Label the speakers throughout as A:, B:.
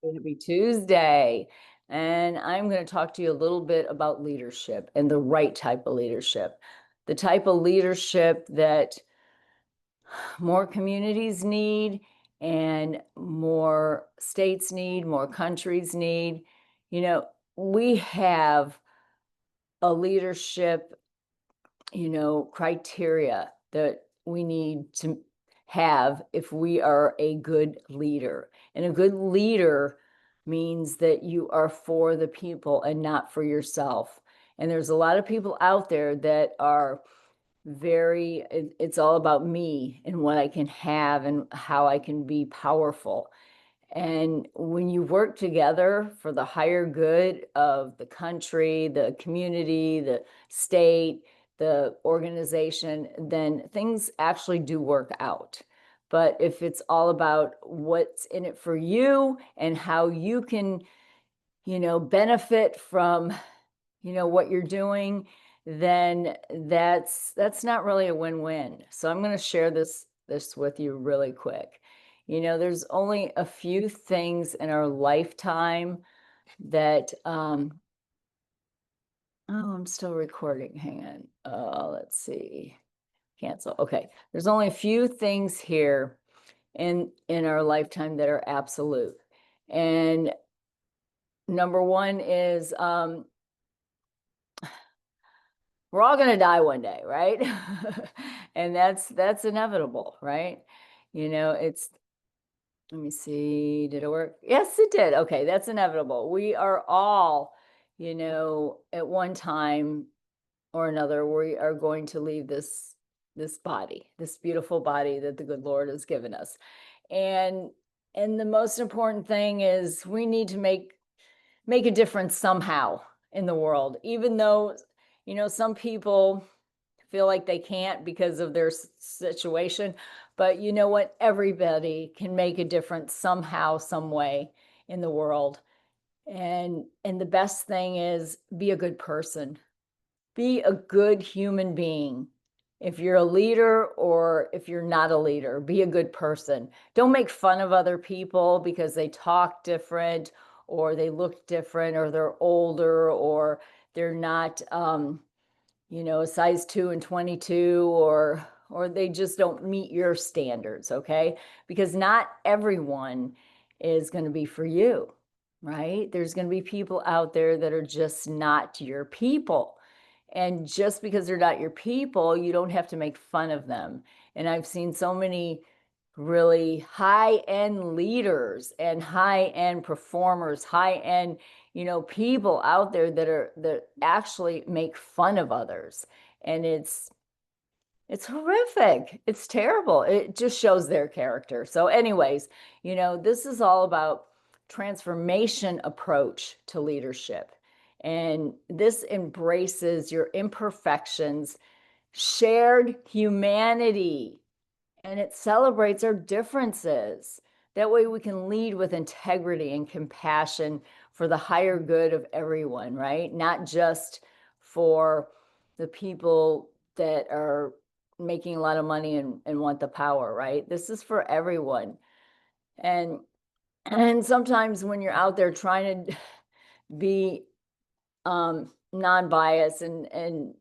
A: Happy Tuesday. And I'm going to talk to you a little bit about leadership and the right type of leadership. The type of leadership that more communities need and more states need, more countries need. You know, we have a leadership, criteria that we need to have if we are a good leader. And a good leader means that you are for the people and not for yourself. And there's a lot of people out there that are it's all about me and what I can have and how I can be powerful. And when you work together for the higher good of the country, the community, the state, the organization, then things actually do work out. But if it's all about what's in it for you and how you can, benefit from, what you're doing, then that's not really a win-win. So I'm going to share this with you really quick. There's only a few things in our lifetime that oh, I'm still recording. Hang on. Let's see. Cancel. Okay. There's only a few things here in our lifetime that are absolute. And number one is we're all going to die one day, right? And that's inevitable, right? It's let me see, did it work? Yes, it did. Okay, that's inevitable. We are all, at one time or another, we are going to leave this body, this beautiful body that the good Lord has given us. And the most important thing is we need to make a difference somehow in the world, even though, some people feel like they can't because of their situation. But you know what? Everybody can make a difference somehow, some way in the world. And the best thing is be a good person. Be a good human being. If you're a leader or if you're not a leader, be a good person. Don't make fun of other people because they talk different or they look different or they're older or they're not a size 2 and 22 or they just don't meet your standards, okay? Because not everyone is going to be for you, right? There's going to be people out there that are just not your people. And just because they're not your people, you don't have to make fun of them. And I've seen so many really high-end leaders and high-end performers, high-end, people out there that actually make fun of others. And it's horrific. It's terrible. It just shows their character. So anyways, this is all about transformation approach to leadership. And this embraces your imperfections, shared humanity, and it celebrates our differences. That way we can lead with integrity and compassion for the higher good of everyone, right? Not just for the people that are making a lot of money and want the power, right? This is for everyone. And sometimes when you're out there trying to be non-biased and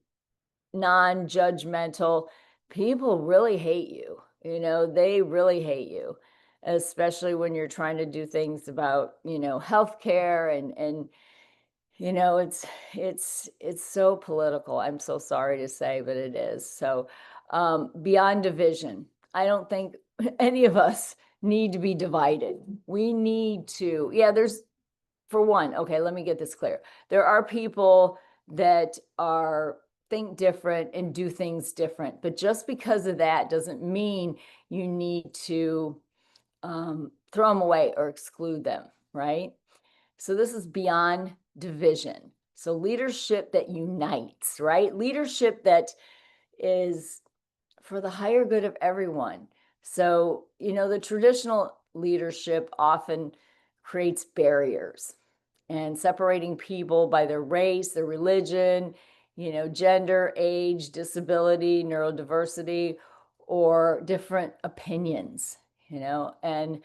A: non-judgmental, people really hate you. They really hate you, especially when you're trying to do things about, healthcare and it's so political. I'm so sorry to say, but it is. So beyond division, I don't think any of us need to be divided. We need to, yeah, there's for one, okay, let me get this clear. There are people that are think different and do things different, but just because of that doesn't mean you need to throw them away or exclude them, right? So this is beyond division. So leadership that unites, right? Leadership that is for the higher good of everyone. So, the traditional leadership often creates barriers and separating people by their race, their religion, gender, age, disability, neurodiversity, or different opinions, and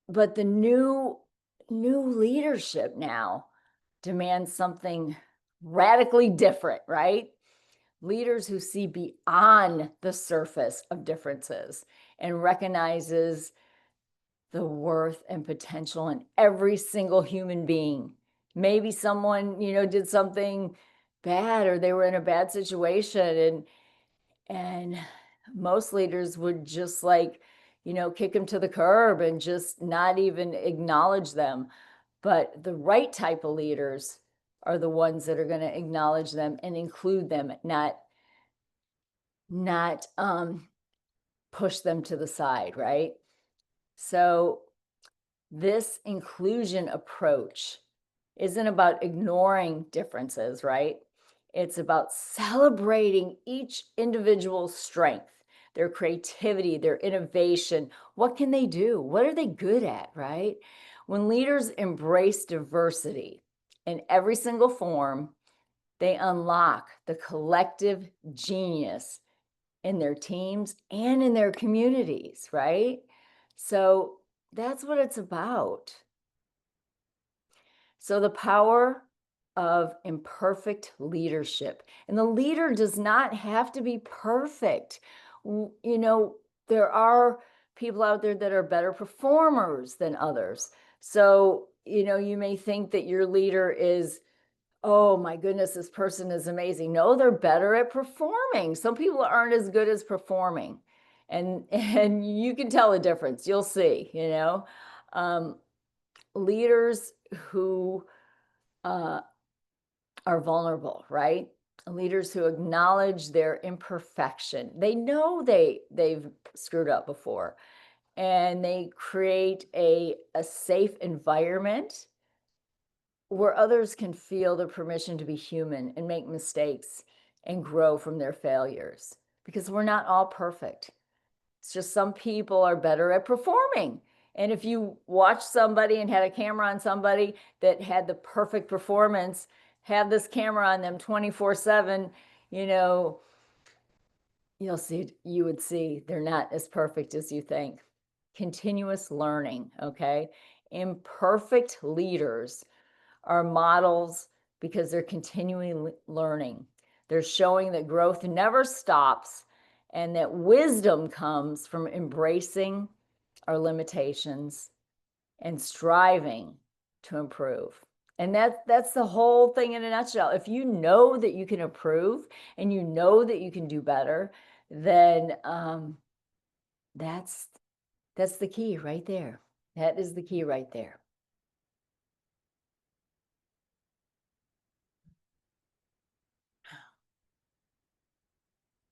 A: but the new leadership now demands something radically different, right? Leaders who see beyond the surface of differences and recognizes the worth and potential in every single human being. Maybe someone, did something bad, or they were in a bad situation, and most leaders would just kick them to the curb and just not even acknowledge them. But the right type of leaders are the ones that are going to acknowledge them and include them, not push them to the side, right? So this inclusion approach isn't about ignoring differences, right? It's about celebrating each individual's strength, their creativity, their innovation. What can they do? What are they good at, right? When leaders embrace diversity in every single form, they unlock the collective genius in their teams and in their communities, right? So that's what it's about. So the power of imperfect leadership. And the leader does not have to be perfect. There are people out there that are better performers than others. So, you may think that your leader is, oh my goodness, this person is amazing. No, they're better at performing. Some people aren't as good as performing. And you can tell the difference. You'll see, leaders who are vulnerable, right? Leaders who acknowledge their imperfection. They know they've screwed up before, and they create a safe environment where others can feel the permission to be human and make mistakes and grow from their failures, because we're not all perfect. It's just some people are better at performing. And if you watch somebody and had a camera on somebody that had the perfect performance, have this camera on them 24/7, you would see they're not as perfect as you think. Continuous learning, okay? Imperfect leaders are models because they're continually learning. They're showing that growth never stops and that wisdom comes from embracing our limitations and striving to improve. And that's the whole thing in a nutshell. If you know that you can improve and you know that you can do better, then that's the key right there. That is the key right there.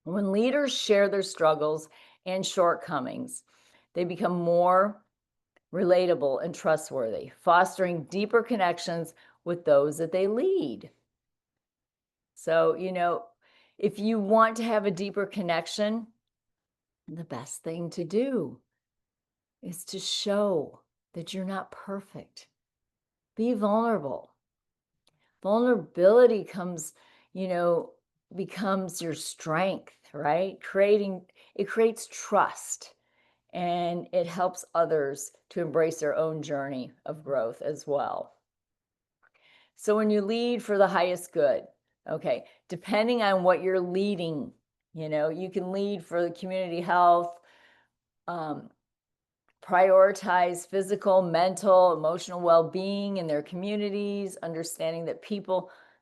A: When leaders share their struggles and shortcomings, they become more relatable and trustworthy, fostering deeper connections with those that they lead. So, if you want to have a deeper connection, the best thing to do is to show that you're not perfect. Be vulnerable. Vulnerability becomes your strength, right? It creates trust, and it helps others to embrace their own journey of growth as well. So when you lead for the highest good, okay, depending on what you're leading, you can lead for the community health, prioritize physical, mental, emotional well-being in their communities, understanding that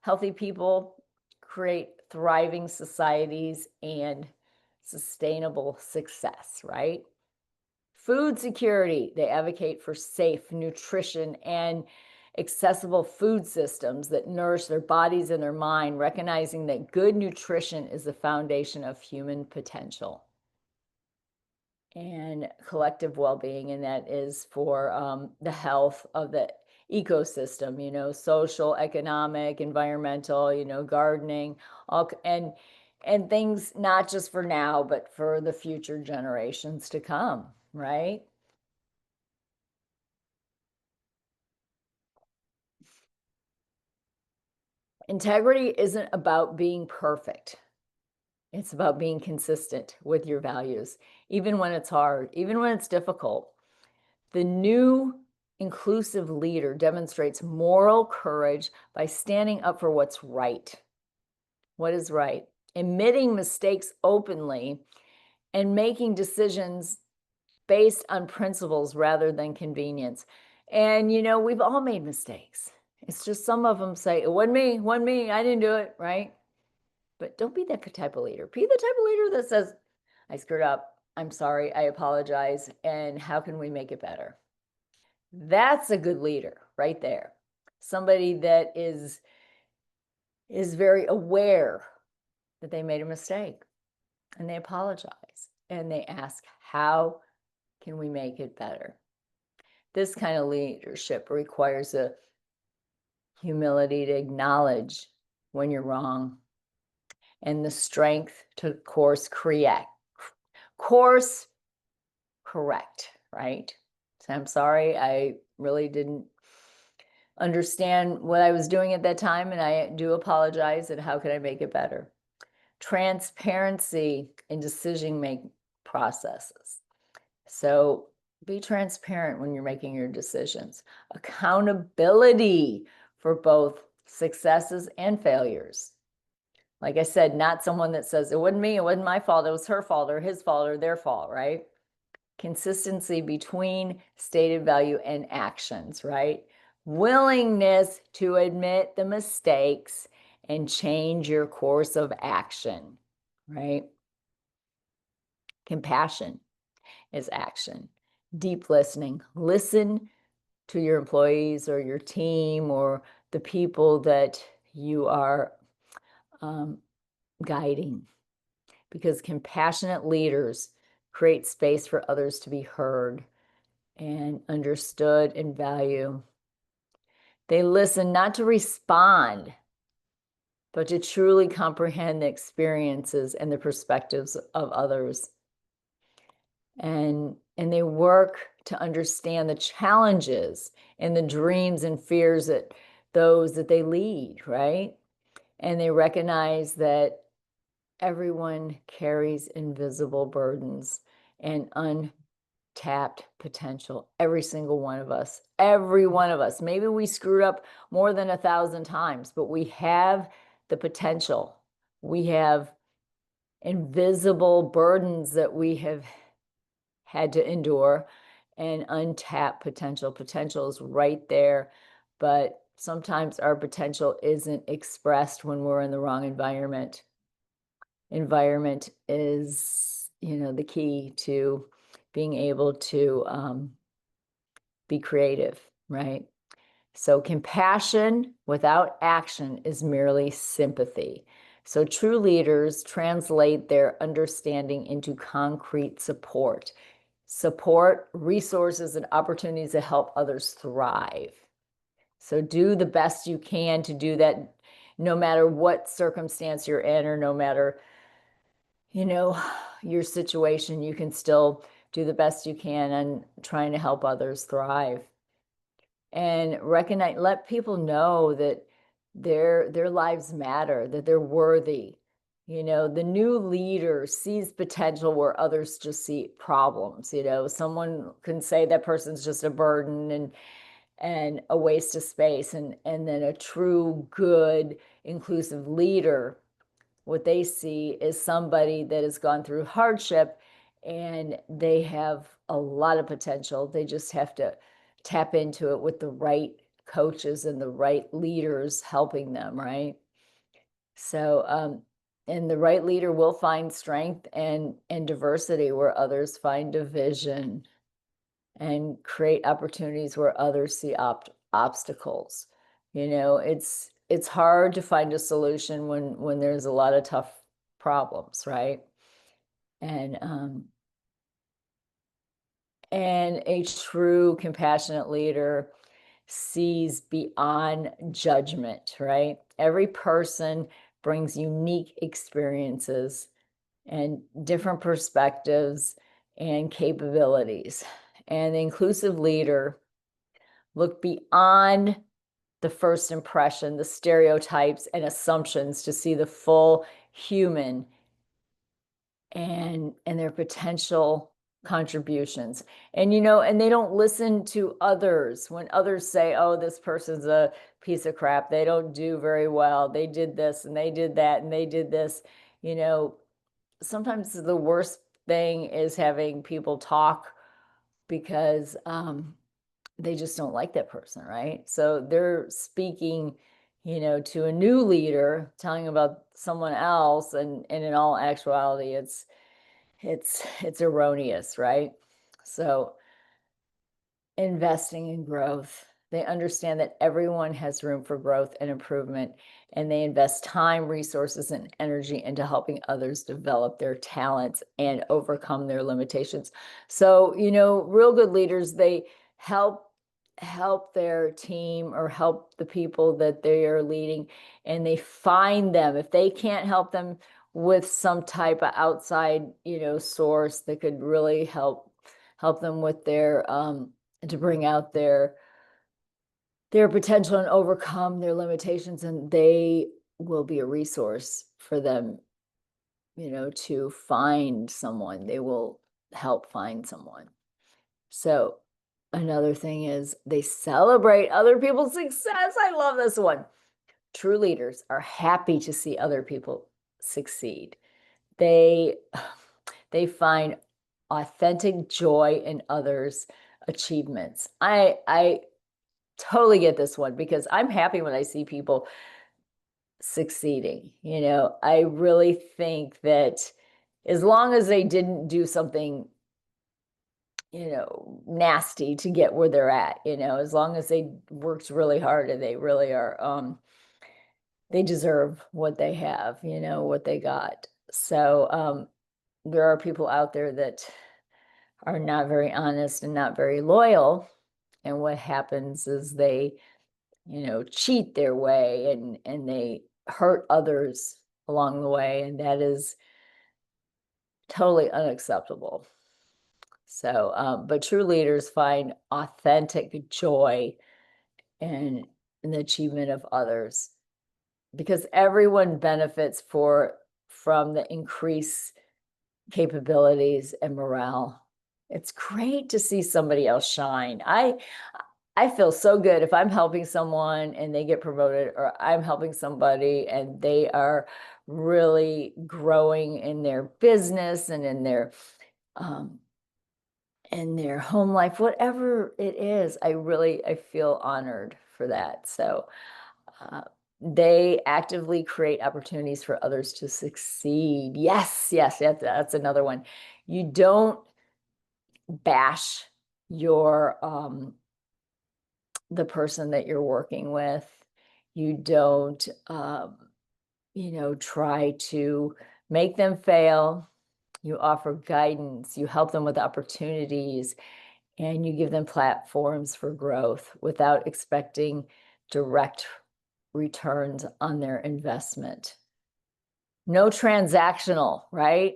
A: healthy people create thriving societies and sustainable success, right? Food security, they advocate for safe nutrition and accessible food systems that nourish their bodies and their mind, recognizing that good nutrition is the foundation of human potential and collective well-being, and that is for the health of the ecosystem, social, economic, environmental, gardening, all, and things not just for now, but for the future generations to come, right? Integrity isn't about being perfect. It's about being consistent with your values, even when it's hard, even when it's difficult. The new inclusive leader demonstrates moral courage by standing up for what's right. What is right? Admitting mistakes openly and making decisions based on principles rather than convenience. And, we've all made mistakes. It's just some of them say, it wasn't me, I didn't do it, right? But don't be that type of leader. Be the type of leader that says, I screwed up, I'm sorry, I apologize, and how can we make it better? That's a good leader right there. Somebody that is very aware that they made a mistake and they apologize and they ask, how can we make it better? This kind of leadership requires a humility to acknowledge when you're wrong and the strength to course correct, right? So I'm sorry, I really didn't understand what I was doing at that time, and I do apologize, and how can I make it better? Transparency in decision-making processes. So be transparent when you're making your decisions. Accountability for both successes and failures. Like I said, not someone that says, it wasn't me, it wasn't my fault, it was her fault or his fault or their fault, right? Consistency between stated value and actions, right? Willingness to admit the mistakes and change your course of action, right? Compassion is action. Deep listening. Listen to your employees or your team or the people that you are guiding, because compassionate leaders create space for others to be heard and understood and value. They listen not to respond, but to truly comprehend the experiences and the perspectives of others. And they work to understand the challenges and the dreams and fears that those that they lead, right? And they recognize that everyone carries invisible burdens and untapped potential. Every single one of us, every one of us. Maybe we screwed up more than 1,000 times, but we have the potential. We have invisible burdens that we have had to endure and untapped potential. Potential is right there, but sometimes our potential isn't expressed when we're in the wrong environment. Environment is, the key to being able to be creative, right? So compassion without action is merely sympathy. So true leaders translate their understanding into concrete support. Support, resources, and opportunities to help others thrive. So do the best you can to do that, no matter what circumstance you're in or no matter, your situation, you can still do the best you can on trying to help others thrive. And let people know that their lives matter, that they're worthy. The new leader sees potential where others just see problems. Someone can say that person's just a burden and a waste of space. And then a true, good, inclusive leader, what they see is somebody that has gone through hardship and they have a lot of potential. They just have to tap into it with the right coaches and the right leaders helping them, right? So, and the right leader will find strength and diversity where others find division, and create opportunities where others see obstacles. It's hard to find a solution when there's a lot of tough problems, right? And a true compassionate leader sees beyond judgment, right? Every person brings unique experiences and different perspectives and capabilities. And the inclusive leader look beyond the first impression, the stereotypes and assumptions to see the full human and their potential contributions. And, and they don't listen to others. When others say, oh, this person's a piece of crap, they don't do very well, they did this and they did that and they did this, sometimes the worst thing is having people talk because they just don't like that person, right? So they're speaking, to a new leader, telling about someone else, and in all actuality, it's erroneous, right? So investing in growth. They understand that everyone has room for growth and improvement, and they invest time, resources, and energy into helping others develop their talents and overcome their limitations. So, real good leaders, they help their team or help the people that they are leading, and they find them. If they can't help them with some type of outside, source that could really help them with their to bring out their potential and overcome their limitations, and they will be a resource for them, to find someone. They will help find someone. So another thing is they celebrate other people's success. I love this one. True leaders are happy to see other people succeed. They find authentic joy in others' achievements. I totally get this one because I'm happy when I see people succeeding. I really think that as long as they didn't do something, nasty to get where they're at, as long as they worked really hard and they really are, they deserve what they have, what they got. So there are people out there that are not very honest and not very loyal. And what happens is they, cheat their way and they hurt others along the way. And that is totally unacceptable. So, but true leaders find authentic joy in the achievement of others because everyone benefits from the increased capabilities and morale. It's great to see somebody else shine. I feel so good if I'm helping someone and they get promoted, or I'm helping somebody and they are really growing in their business and in their home life, whatever it is. I feel honored for that. So they actively create opportunities for others to succeed. Yes, that's another one. You don't bash your the person that you're working with. You don't try to make them fail. You offer guidance, you help them with opportunities, and you give them platforms for growth without expecting direct returns on their investment. No transactional, right?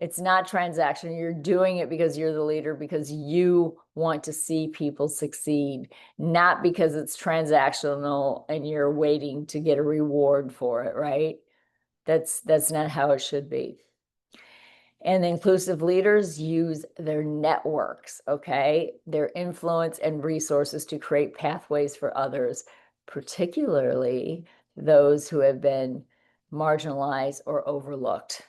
A: It's not transactional. You're doing it because you're the leader, because you want to see people succeed, not because it's transactional and you're waiting to get a reward for it, right? That's not how it should be. And the inclusive leaders use their networks, okay, their influence and resources to create pathways for others, particularly those who have been marginalized or overlooked.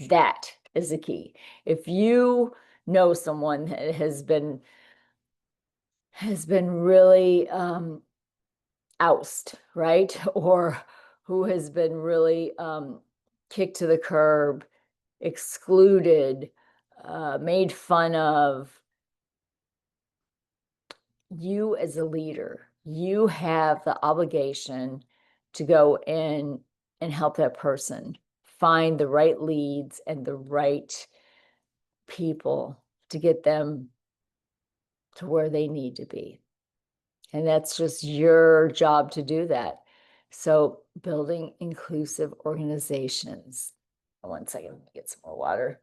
A: That is the key. If you know someone that has been really ousted, right? Or who has been really kicked to the curb, excluded, made fun of, you as a leader, you have the obligation to go in and help that person find the right leads and the right people to get them to where they need to be. And that's just your job to do that. So building inclusive organizations. 1 second, let me get some more water.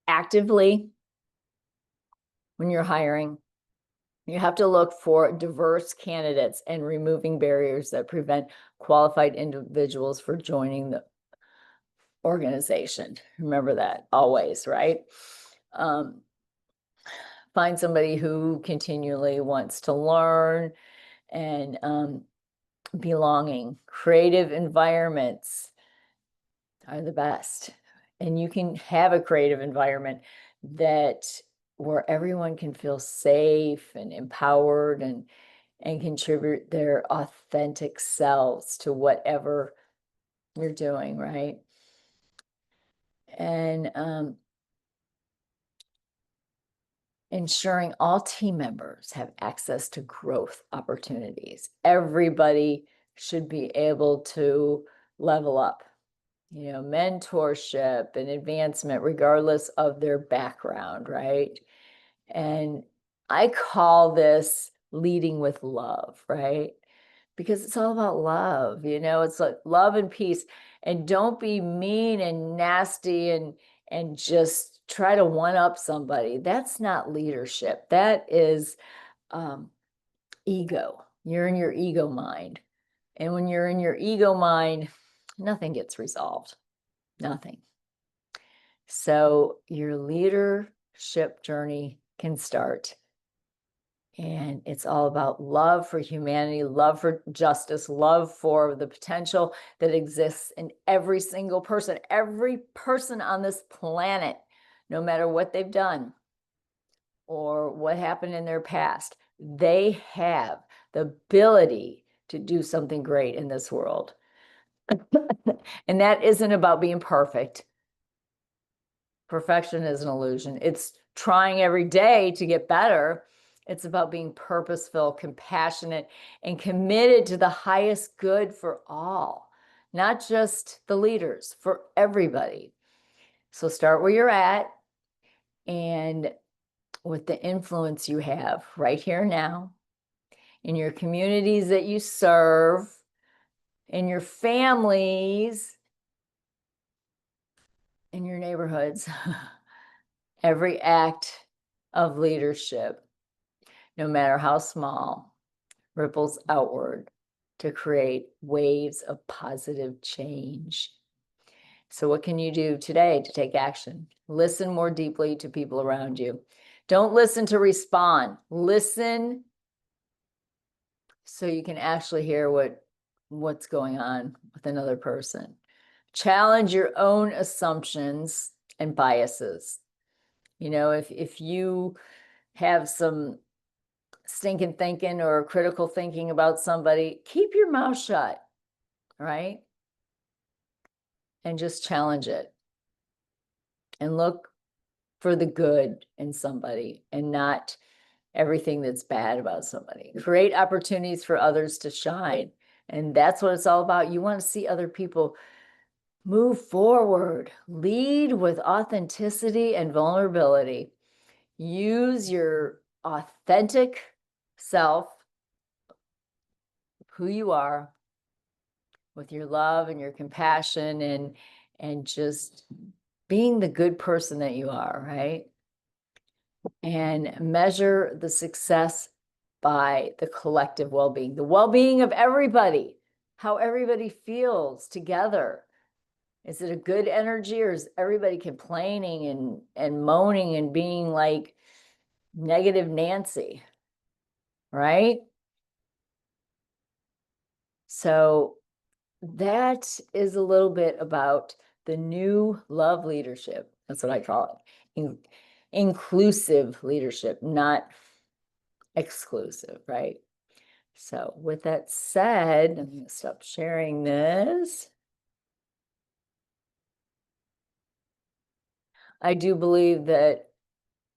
A: Actively, when you're hiring, you have to look for diverse candidates and removing barriers that prevent qualified individuals from joining organization. Remember that always, right? Find somebody who continually wants to learn and belonging. Creative environments are the best. And you can have a creative environment that where everyone can feel safe and empowered and contribute their authentic selves to whatever you're doing, right? And ensuring all team members have access to growth opportunities. Everybody should be able to level up, mentorship and advancement regardless of their background, right? And I call this leading with love, right? Because it's all about love, it's like love and peace. And don't be mean and nasty and just try to one up somebody. That's not leadership. That is ego. You're in your ego mind. And when you're in your ego mind, nothing gets resolved. Nothing. So your leadership journey can start. And it's all about love for humanity, love for justice, love for the potential that exists in every single person on this planet, no matter what they've done or what happened in their past. They have the ability to do something great in this world. And that isn't about being perfect. Perfection is an illusion. It's trying every day to get better. It's about being purposeful, compassionate, and committed to the highest good for all, not just the leaders, for everybody. So start where you're at and with the influence you have right here now, in your communities that you serve, in your families, in your neighborhoods. Every act of leadership, no matter how small, ripples outward to create waves of positive change. So what can you do today to take action? Listen more deeply to people around you. Don't listen to respond. Listen so you can actually hear what's going on with another person. Challenge your own assumptions and biases. If you have some stinking thinking or critical thinking about somebody, keep your mouth shut, right? And just challenge it and look for the good in somebody and not everything that's bad about somebody. Create opportunities for others to shine. And that's what it's all about. You want to see other people move forward, lead with authenticity and vulnerability. Use your authentic self, who you are, with your love and your compassion and just being the good person that you are, right? And measure the success by the collective well-being, the well-being of everybody, how everybody feels together. Is it a good energy, or is everybody complaining and moaning and being like negative Nancy, right? So that is a little bit about the new love leadership. That's what I call it. Inclusive leadership, not exclusive, right? So with that said, I'm going to stop sharing this. I do believe that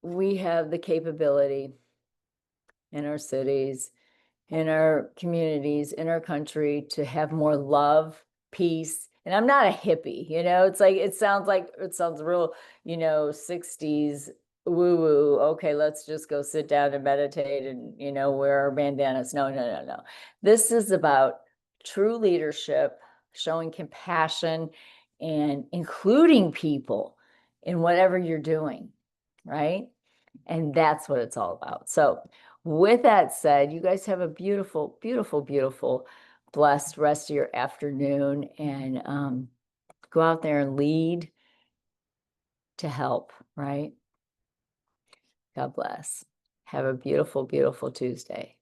A: we have the capability in our cities, in our communities, in our country to have more love, peace. And I'm not a hippie, it's like, it sounds real, 60s woo woo. Okay, let's just go sit down and meditate and, wear our bandanas. No, no, no, no. This is about true leadership, showing compassion and including people in whatever you're doing, right? And that's what it's all about. So with that said, you guys have a beautiful, beautiful, beautiful, blessed rest of your afternoon. And Go out there and lead to help, right? God bless. Have a beautiful, beautiful Tuesday.